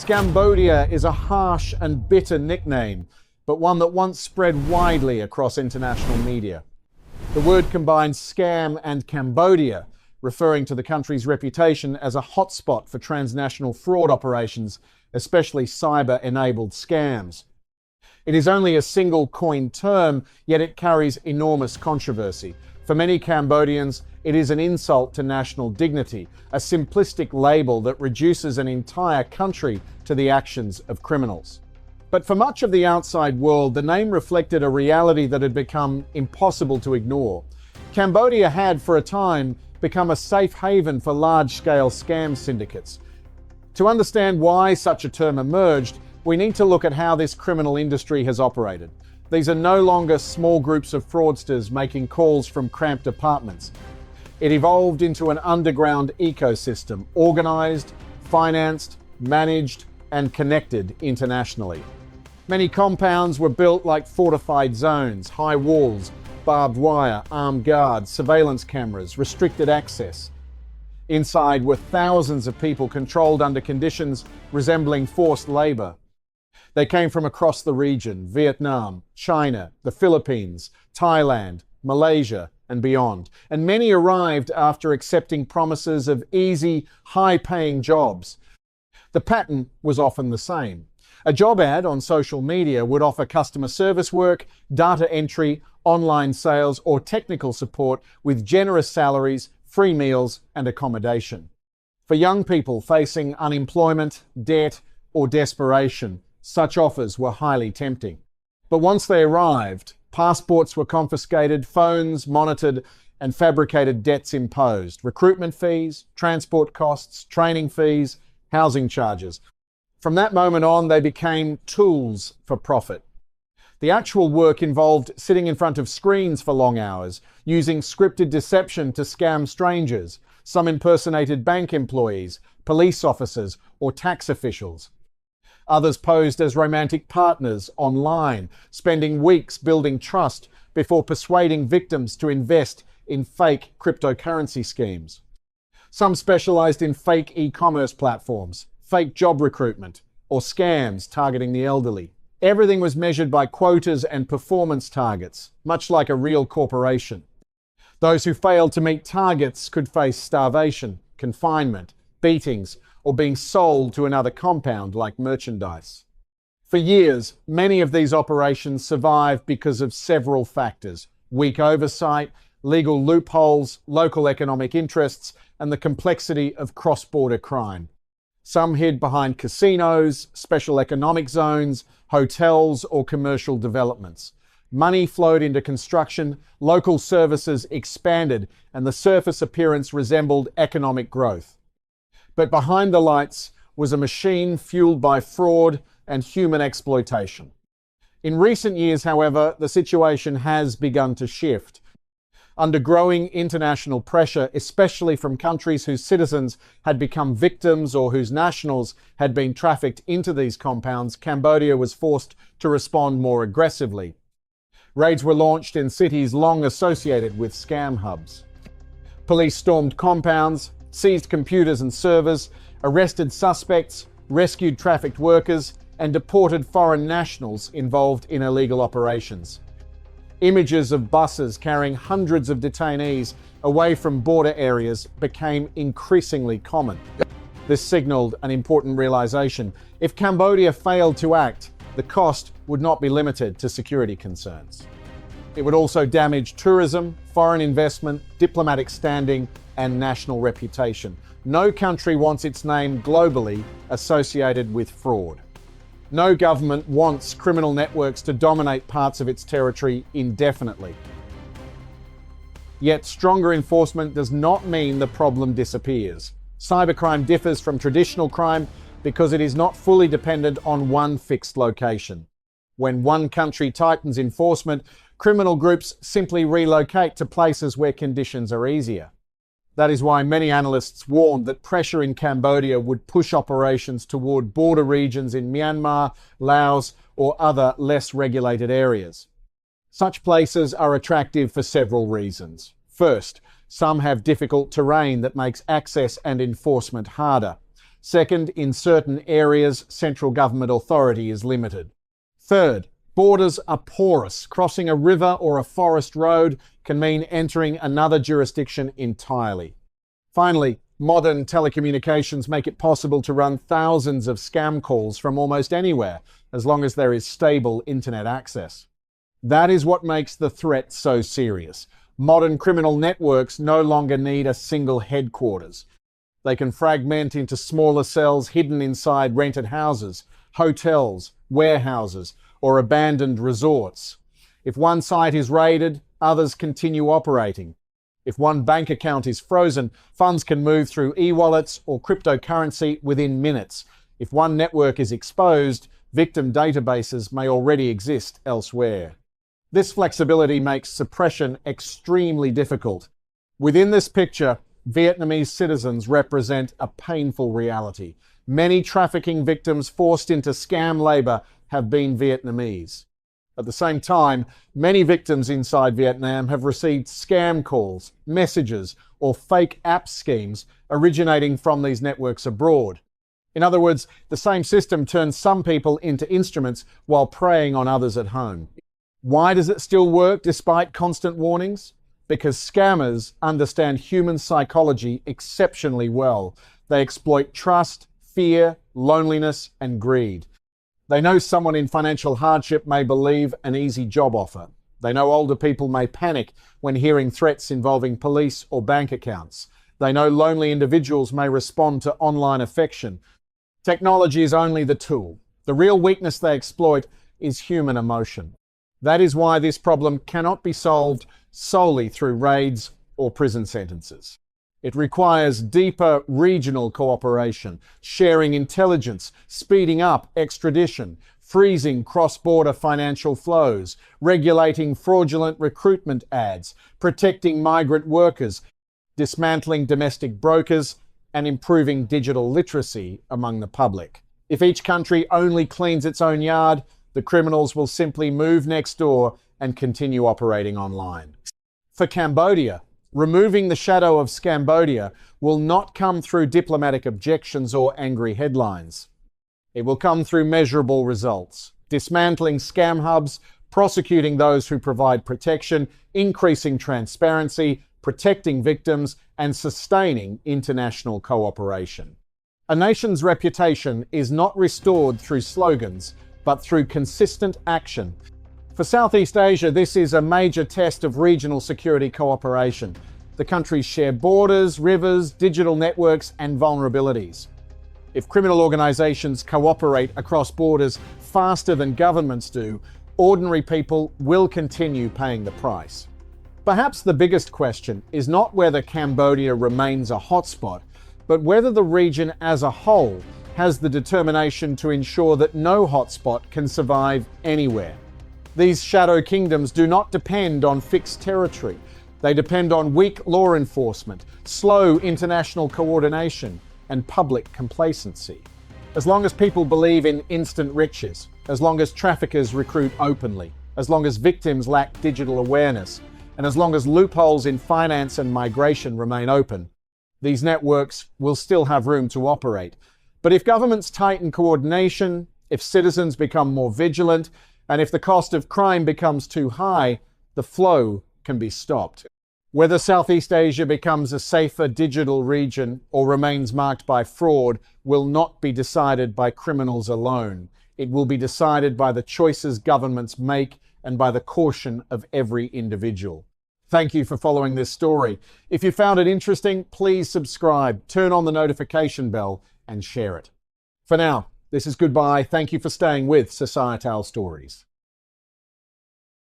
Scambodia is a harsh and bitter nickname, but one that once spread widely across international media. The word combines scam and Cambodia, referring to the country's reputation as a hotspot for transnational fraud operations, especially cyber-enabled scams. It is only a single coined term, yet it carries enormous controversy. For many Cambodians, it is an insult to national dignity, a simplistic label that reduces an entire country to the actions of criminals. But for much of the outside world, the name reflected a reality that had become impossible to ignore. Cambodia had, for a time, become a safe haven for large-scale scam syndicates. To understand why such a term emerged, we need to look at how this criminal industry has operated. These are no longer small groups of fraudsters making calls from cramped apartments. It evolved into an underground ecosystem, organized, financed, managed, and connected internationally. Many compounds were built like fortified zones, high walls, barbed wire, armed guards, surveillance cameras, restricted access. Inside were thousands of people controlled under conditions resembling forced labor. They came from across the region: Vietnam, China, the Philippines, Thailand, Malaysia, and beyond. And many arrived after accepting promises of easy, high-paying jobs. The pattern was often the same. A job ad on social media would offer customer service work, data entry, online sales, or technical support with generous salaries, free meals, and accommodation. For young people facing unemployment, debt, or desperation, such offers were highly tempting. But once they arrived, passports were confiscated, phones monitored, and fabricated debts imposed. Recruitment fees, transport costs, training fees, housing charges. From that moment on, they became tools for profit. The actual work involved sitting in front of screens for long hours, using scripted deception to scam strangers. Some impersonated bank employees, police officers, or tax officials. Others posed as romantic partners online, spending weeks building trust before persuading victims to invest in fake cryptocurrency schemes. Some specialized in fake e-commerce platforms, fake job recruitment, or scams targeting the elderly. Everything was measured by quotas and performance targets, much like a real corporation. Those who failed to meet targets could face starvation, confinement, beatings, or being sold to another compound like merchandise. For years, many of these operations survived because of several factors: weak oversight, legal loopholes, local economic interests, and the complexity of cross-border crime. Some hid behind casinos, special economic zones, hotels, or commercial developments. Money flowed into construction, local services expanded, and the surface appearance resembled economic growth. But behind the lights was a machine fueled by fraud and human exploitation. In recent years, however, the situation has begun to shift. Under growing international pressure, especially from countries whose citizens had become victims or whose nationals had been trafficked into these compounds, Cambodia was forced to respond more aggressively. Raids were launched in cities long associated with scam hubs. Police stormed compounds, seized computers and servers, arrested suspects, rescued trafficked workers, and deported foreign nationals involved in illegal operations. Images of buses carrying hundreds of detainees away from border areas became increasingly common. This signaled an important realization. If Cambodia failed to act, the cost would not be limited to security concerns. It would also damage tourism, foreign investment, diplomatic standing, and national reputation. No country wants its name globally associated with fraud. No government wants criminal networks to dominate parts of its territory indefinitely. Yet stronger enforcement does not mean the problem disappears. Cybercrime differs from traditional crime because it is not fully dependent on one fixed location. When one country tightens enforcement, criminal groups simply relocate to places where conditions are easier. That is why many analysts warned that pressure in Cambodia would push operations toward border regions in Myanmar, Laos, or other less regulated areas. Such places are attractive for several reasons. First, some have difficult terrain that makes access and enforcement harder. Second, in certain areas, central government authority is limited. Third, borders are porous. Crossing a river or a forest road can mean entering another jurisdiction entirely. Finally, modern telecommunications make it possible to run thousands of scam calls from almost anywhere, as long as there is stable internet access. That is what makes the threat so serious. Modern criminal networks no longer need a single headquarters. They can fragment into smaller cells hidden inside rented houses, hotels, warehouses, or abandoned resorts. If one site is raided, others continue operating. If one bank account is frozen, funds can move through e-wallets or cryptocurrency within minutes. If one network is exposed, victim databases may already exist elsewhere. This flexibility makes suppression extremely difficult. Within this picture, Vietnamese citizens represent a painful reality. Many trafficking victims forced into scam labor have been Vietnamese. At the same time, many victims inside Vietnam have received scam calls, messages, or fake app schemes originating from these networks abroad. In other words, the same system turns some people into instruments while preying on others at home. Why does it still work despite constant warnings? Because scammers understand human psychology exceptionally well. They exploit trust, fear, loneliness, and greed. They know someone in financial hardship may believe an easy job offer. They know older people may panic when hearing threats involving police or bank accounts. They know lonely individuals may respond to online affection. Technology is only the tool. The real weakness they exploit is human emotion. That is why this problem cannot be solved solely through raids or prison sentences. It requires deeper regional cooperation, sharing intelligence, speeding up extradition, freezing cross-border financial flows, regulating fraudulent recruitment ads, protecting migrant workers, dismantling domestic brokers, and improving digital literacy among the public. If each country only cleans its own yard, the criminals will simply move next door and continue operating online. For Cambodia, removing the shadow of Scambodia will not come through diplomatic objections or angry headlines. It will come through measurable results, dismantling scam hubs, prosecuting those who provide protection, increasing transparency, protecting victims, and sustaining international cooperation. A nation's reputation is not restored through slogans, but through consistent action. For Southeast Asia, this is a major test of regional security cooperation. The countries share borders, rivers, digital networks, and vulnerabilities. If criminal organizations cooperate across borders faster than governments do, ordinary people will continue paying the price. Perhaps the biggest question is not whether Cambodia remains a hotspot, but whether the region as a whole has the determination to ensure that no hotspot can survive anywhere. These shadow kingdoms do not depend on fixed territory. They depend on weak law enforcement, slow international coordination, and public complacency. As long as people believe in instant riches, as long as traffickers recruit openly, as long as victims lack digital awareness, and as long as loopholes in finance and migration remain open, these networks will still have room to operate. But if governments tighten coordination, if citizens become more vigilant, and if the cost of crime becomes too high, the flow can be stopped. Whether Southeast Asia becomes a safer digital region or remains marked by fraud will not be decided by criminals alone. It will be decided by the choices governments make and by the caution of every individual. Thank you for following this story. If you found it interesting, please subscribe, turn on the notification bell, and share it. For now, this is goodbye. Thank you for staying with Societale Stories.